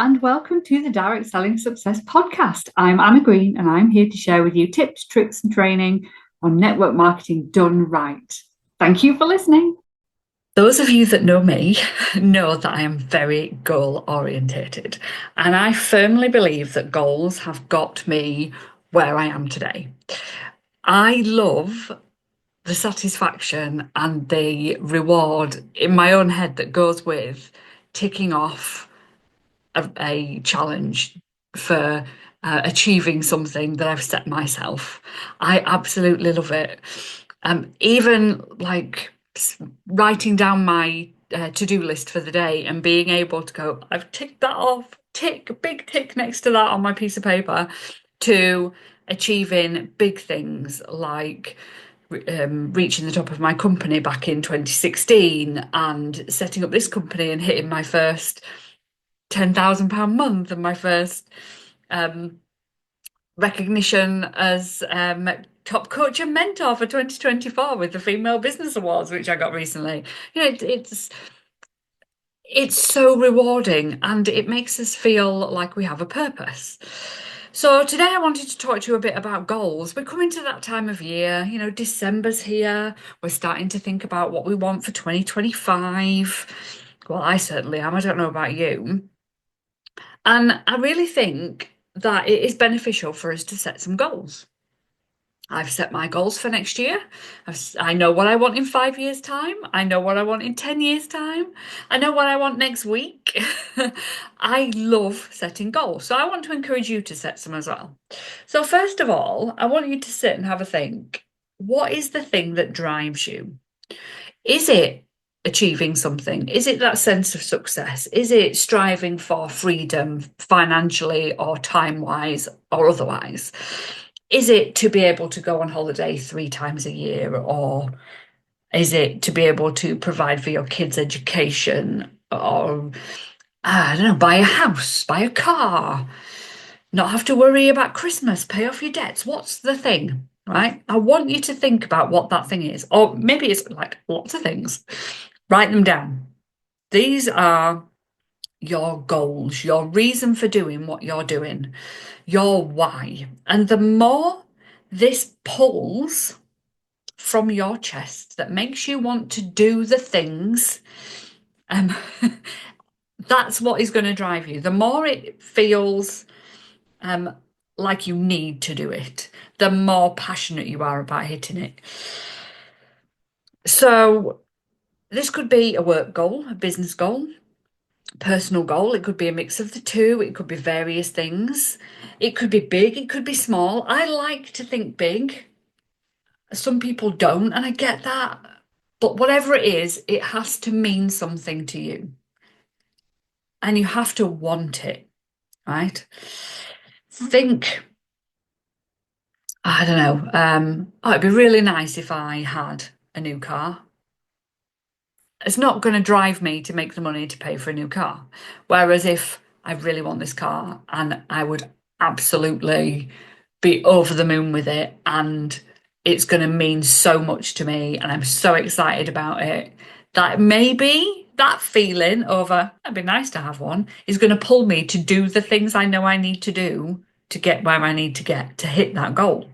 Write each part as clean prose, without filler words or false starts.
and welcome to the Direct Selling Success Podcast. I'm Anna Green, and I'm here to share with you tips, tricks, and training on network marketing done right. Thank you for listening. Those of you that know me know that I am very goal orientated, and I firmly believe that goals have got me where I am today. I love the satisfaction and the reward in my own head that goes with ticking off a challenge for achieving something that I've set myself. I absolutely love it. Even like writing down my to-do list for the day and being able to go, I've ticked that off, tick, big tick next to that on my piece of paper, to achieving big things like reaching the top of my company back in 2016 and setting up this company and hitting my first £10,000 month and my first recognition as top coach and mentor for 2024 with the Female Business Awards, which I got recently. It's so rewarding, and it makes us feel like we have a purpose. So today I wanted to talk to you a bit about goals. We're coming to that time of year, December's here. We're starting to think about what we want for 2025. Well, I certainly am. I don't know about you. And I really think that it is beneficial for us to set some goals. I've set my goals for next year. I know what I want in 5 years' time. I know what I want in 10 years' time. I know what I want next week. I love setting goals. So I want to encourage you to set some as well. So first of all, I want you to sit and have a think. What is the thing that drives you? Is it achieving something? Is it that sense of success? Is it striving for freedom financially or time-wise or otherwise? Is it to be able to go on holiday 3 times a year, or is it to be able to provide for your kids' education, or I don't know, buy a house, buy a car, not have to worry about Christmas, pay off your debts? What's the thing, right? I want you to think about what that thing is, or maybe it's like lots of things. Write them down. These are your goals, your reason for doing what you're doing, your why. And the more this pulls from your chest that makes you want to do the things, that's what is going to drive you. The more it feels like you need to do it, the more passionate you are about hitting it. So this could be a work goal, a business goal, personal goal. It could be a mix of the two. It could be various things. It could be big, it could be small. I like to think big. Some people don't, and I get that. But whatever it is, it has to mean something to you. And you have to want it, right? Think, I don't know, it'd be really nice if I had a new car. It's not going to drive me to make the money to pay for a new car. Whereas if I really want this car, and I would absolutely be over the moon with it, and it's going to mean so much to me, and I'm so excited about it, that maybe that feeling over, it'd be nice to have one, is going to pull me to do the things I know I need to do to get where I need to get to hit that goal.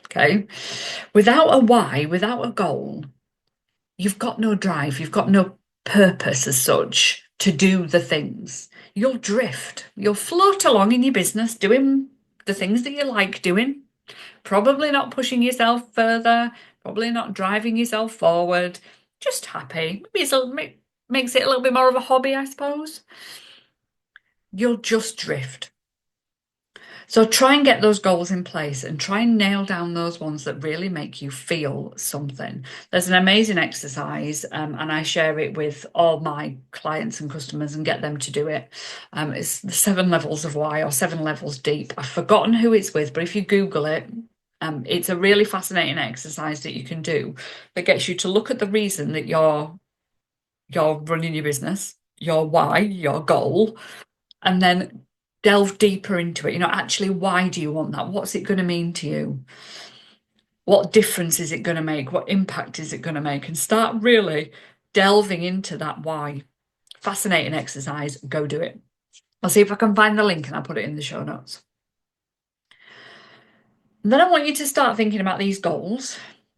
Okay. Without a why, without a goal, you've got no drive, you've got no purpose as such to do the things. You'll drift, you'll float along in your business doing the things that you like doing, probably not pushing yourself further, probably not driving yourself forward, just happy. Maybe it makes it a little bit more of a hobby, I suppose. You'll just drift. So try and get those goals in place and try and nail down those ones that really make you feel something. There's an amazing exercise, and I share it with all my clients and customers and get them to do it. It's the 7 levels of why, or 7 levels deep. I've forgotten who it's with, but if you Google it, it's a really fascinating exercise that you can do that gets you to look at the reason that you're running your business, your why, your goal, and then delve deeper into it. Actually, why do you want that? What's it going to mean to you? What difference is it going to make? What impact is it going to make? And start really delving into that why. Fascinating exercise. Go do it. I'll see if I can find the link and I'll put it in the show notes. And then I want you to start thinking about these goals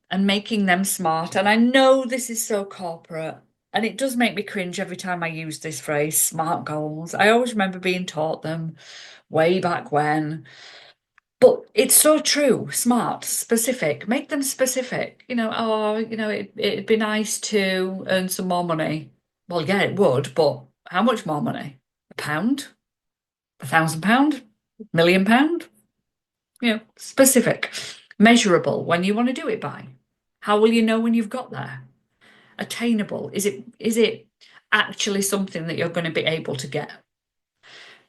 and making them smart. And I know this is so corporate, and it does make me cringe every time I use this phrase, smart goals. I always remember being taught them way back when. But it's so true. Smart, specific. Make them specific. It'd be nice to earn some more money. Well, yeah, it would, but how much more money? £1? £1,000? £1,000,000? Specific, measurable when you want to do it by. How will you know when you've got there? Attainable. Is it actually something that you're going to be able to get?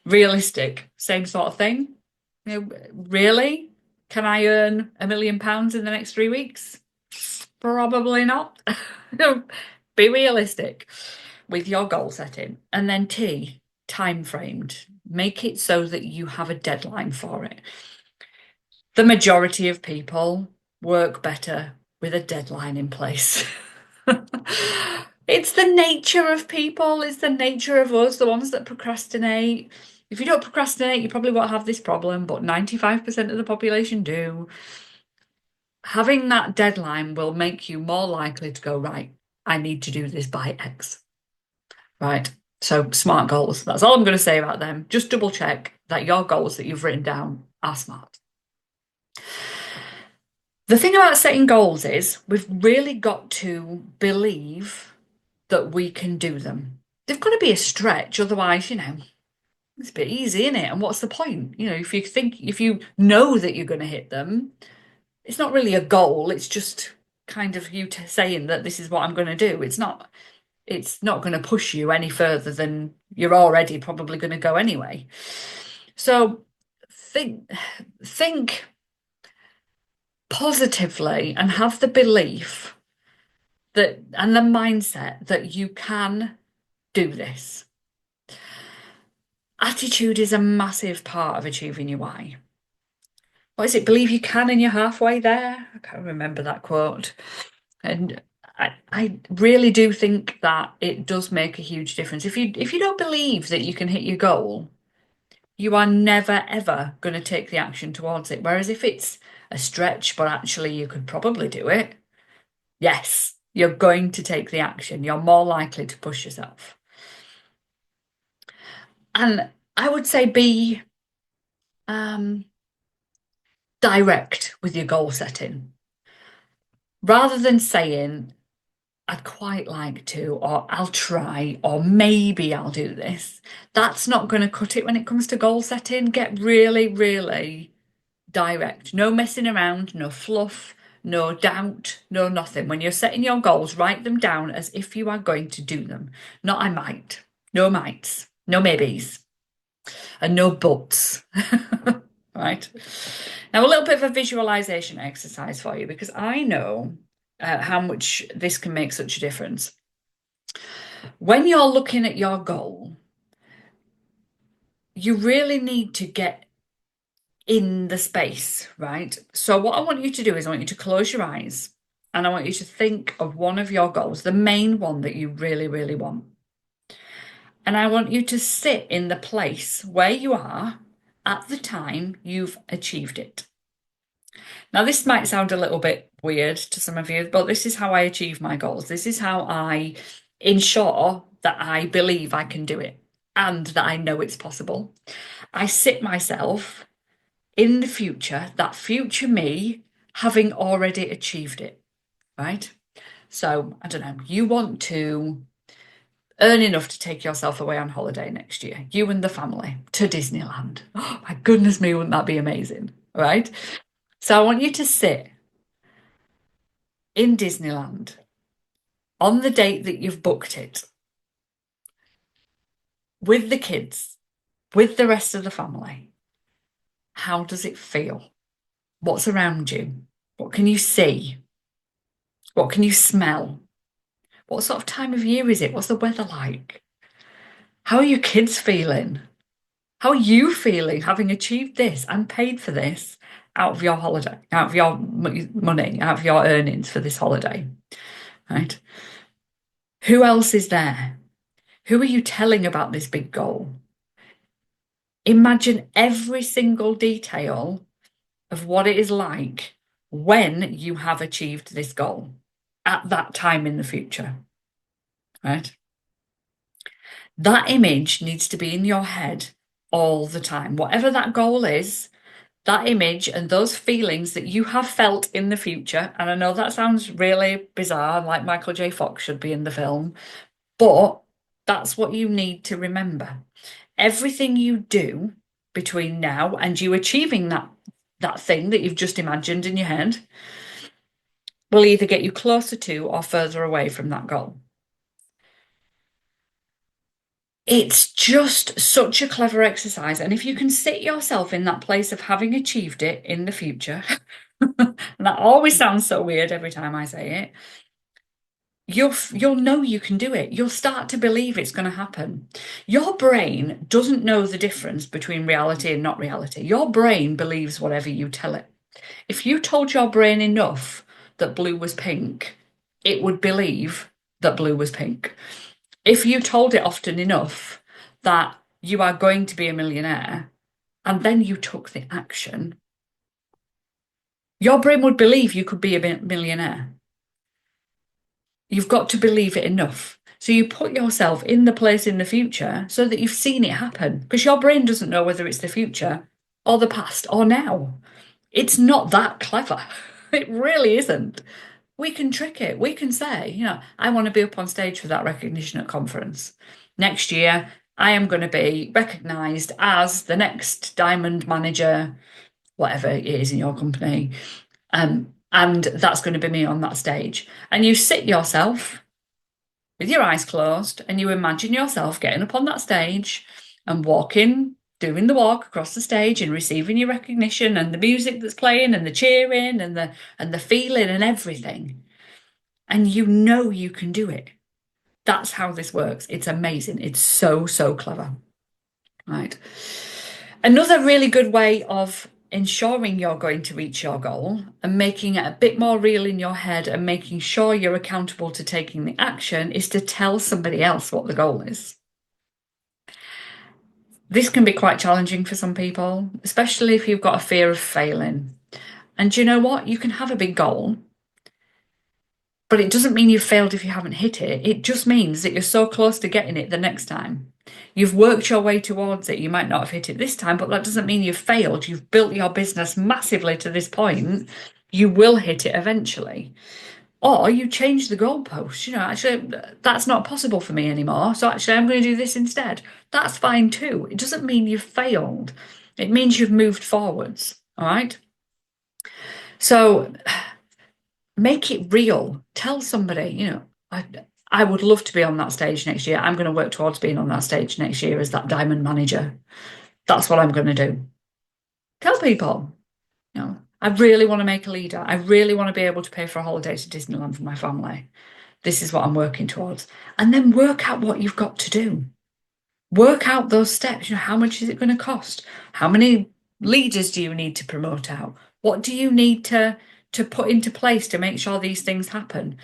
Realistic, same sort of thing. Really? Can I earn £1,000,000 in the next 3 weeks? Probably not. Be realistic with your goal setting. And then T, time framed. Make it so that you have a deadline for it. The majority of people work better with a deadline in place. It's the nature of people, it's the nature of us, the ones that procrastinate. If you don't procrastinate, you probably won't have this problem, but 95% of the population do. Having that deadline will make you more likely to go, right, I need to do this by X. Right? So smart goals. That's all I'm going to say about them. Just double check that your goals that you've written down are smart. The thing about setting goals is we've really got to believe that we can do them. They've got to be a stretch, otherwise, it's a bit easy, isn't it? And what's the point? If you know that you're going to hit them, it's not really a goal. It's just kind of you saying that this is what I'm going to do. It's not going to push you any further than you're already probably going to go anyway. So think positively and have the belief that and the mindset that you can do this. Attitude is a massive part of achieving your why. What is it? Believe you can and you're halfway there. I can't remember that quote. And I really do think that it does make a huge difference. If you don't believe that you can hit your goal, you are never ever going to take the action towards it. Whereas if it's a stretch, but actually you could probably do it, yes, you're going to take the action. You're more likely to push yourself. And I would say be direct with your goal setting. Rather than saying, I'd quite like to, or I'll try, or maybe I'll do this. That's not going to cut it when it comes to goal setting. Get really, really direct. No messing around, no fluff, no doubt, no nothing. When you're setting your goals, write them down as if you are going to do them. Not I might. No mights. No maybes. And no buts. Right? Now, a little bit of a visualization exercise for you, because I know how much this can make such a difference. When you're looking at your goal, you really need to get in the space, right? So what I want you to do is I want you to close your eyes and I want you to think of one of your goals, the main one that you really, really want. And I want you to sit in the place where you are at the time you've achieved it. Now, this might sound a little bit weird to some of you, but this is how I achieve my goals. This is how I ensure that I believe I can do it and that I know it's possible. I sit myself in the future, that future me having already achieved it, right? So, I don't know, you want to earn enough to take yourself away on holiday next year, you and the family, to Disneyland. Oh my goodness me, wouldn't that be amazing, right? So I want you to sit in Disneyland on the date that you've booked it, with the kids, with the rest of the family. How does it feel? What's around you? What can you see? What can you smell? What sort of time of year is it? What's the weather like? How are your kids feeling? How are you feeling having achieved this and paid for this out of your holiday, out of your money, out of your earnings for this holiday, right? Who else is there? Who are you telling about this big goal? Imagine every single detail of what it is like when you have achieved this goal at that time in the future, right? That image needs to be in your head all the time. Whatever that goal is, that image and those feelings that you have felt in the future, and I know that sounds really bizarre, like Michael J. Fox should be in the film, but that's what you need to remember. Everything you do between now and you achieving that thing that you've just imagined in your head will either get you closer to or further away from that goal. It's just such a clever exercise. And if you can sit yourself in that place of having achieved it in the future, and that always sounds so weird every time I say it, you'll know you can do it. You'll start to believe it's going to happen. Your brain doesn't know the difference between reality and not reality. Your brain believes whatever you tell it. If you told your brain enough that blue was pink, it would believe that blue was pink. If you told it often enough that you are going to be a millionaire and then you took the action, your brain would believe you could be a millionaire. You've got to believe it enough. So you put yourself in the place in the future so that you've seen it happen, because your brain doesn't know whether it's the future or the past or now. It's not that clever. It really isn't. We can trick it. We can say, I want to be up on stage for that recognition at conference. Next year, I am going to be recognised as the next diamond manager, whatever it is in your company. And that's going to be me on that stage. And you sit yourself with your eyes closed and you imagine yourself getting up on that stage and walking, doing the walk across the stage and receiving your recognition and the music that's playing and the cheering and the feeling and everything. And you know you can do it. That's how this works. It's amazing. It's so, so clever. Right. Another really good way of ensuring you're going to reach your goal and making it a bit more real in your head and making sure you're accountable to taking the action is to tell somebody else what the goal is. This can be quite challenging for some people, especially if you've got a fear of failing. And you know what? You can have a big goal, but it doesn't mean you've failed if you haven't hit it. It just means that you're so close to getting it the next time. You've worked your way towards it. You might not have hit it this time, but that doesn't mean you've failed. You've built your business massively to this point. You will hit it eventually. Or you change the goalpost. Actually, that's not possible for me anymore. So actually, I'm going to do this instead. That's fine too. It doesn't mean you've failed. It means you've moved forwards. All right. So make it real. Tell somebody, I would love to be on that stage next year. I'm going to work towards being on that stage next year as that diamond manager. That's what I'm going to do. Tell people, I really want to make a leader. I really want to be able to pay for a holiday to Disneyland for my family. This is what I'm working towards. And then work out what you've got to do. Work out those steps. How much is it going to cost? How many leaders do you need to promote out? What do you need to put into place to make sure these things happen?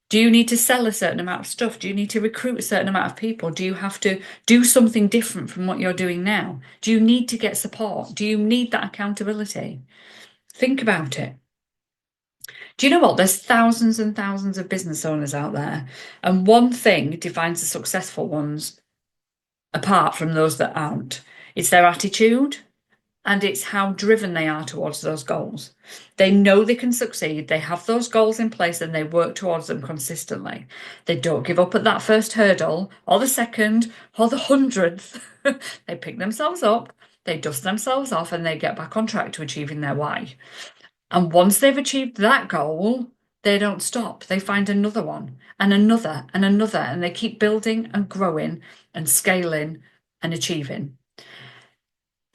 Do you need to sell a certain amount of stuff? Do you need to recruit a certain amount of people? Do you have to do something different from what you're doing now? Do you need to get support? Do you need that accountability? Think about it. Do you know what? There's thousands and thousands of business owners out there, and one thing defines the successful ones apart from those that aren't. It's their attitude. And it's how driven they are towards those goals. They know they can succeed. They have those goals in place and they work towards them consistently. They don't give up at that first hurdle or the second or the 100th. They pick themselves up, they dust themselves off, and they get back on track to achieving their why. And once they've achieved that goal, they don't stop. They find another one and another and another, and they keep building and growing and scaling and achieving.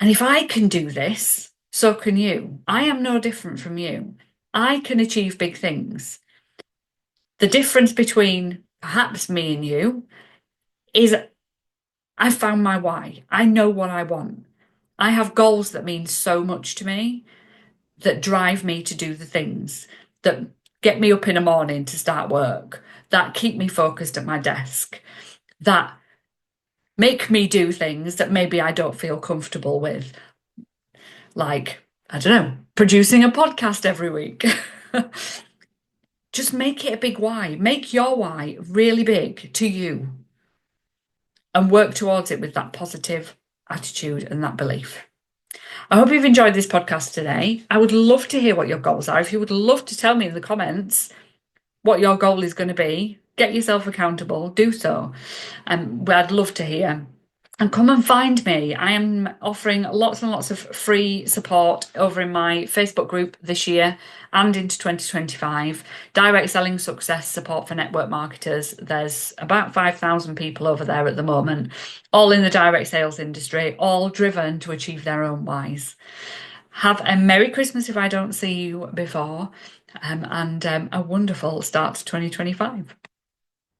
And if I can do this, so can you. I am no different from you. I can achieve big things. The difference between perhaps me and you is I found my why. I know what I want. I have goals that mean so much to me, that drive me to do the things, that get me up in the morning to start work, that keep me focused at my desk, that make me do things that maybe I don't feel comfortable with. Like, I don't know, producing a podcast every week. Just make it a big why. Make your why really big to you and work towards it with that positive attitude and that belief. I hope you've enjoyed this podcast today. I would love to hear what your goals are. If you would love to tell me in the comments what your goal is going to be, get yourself accountable, do so. I'd love to hear. And come and find me. I am offering lots and lots of free support over in my Facebook group this year and into 2025. Direct selling success support for network marketers. There's about 5,000 people over there at the moment, all in the direct sales industry, all driven to achieve their own whys. Have a Merry Christmas if I don't see you before, and a wonderful start to 2025.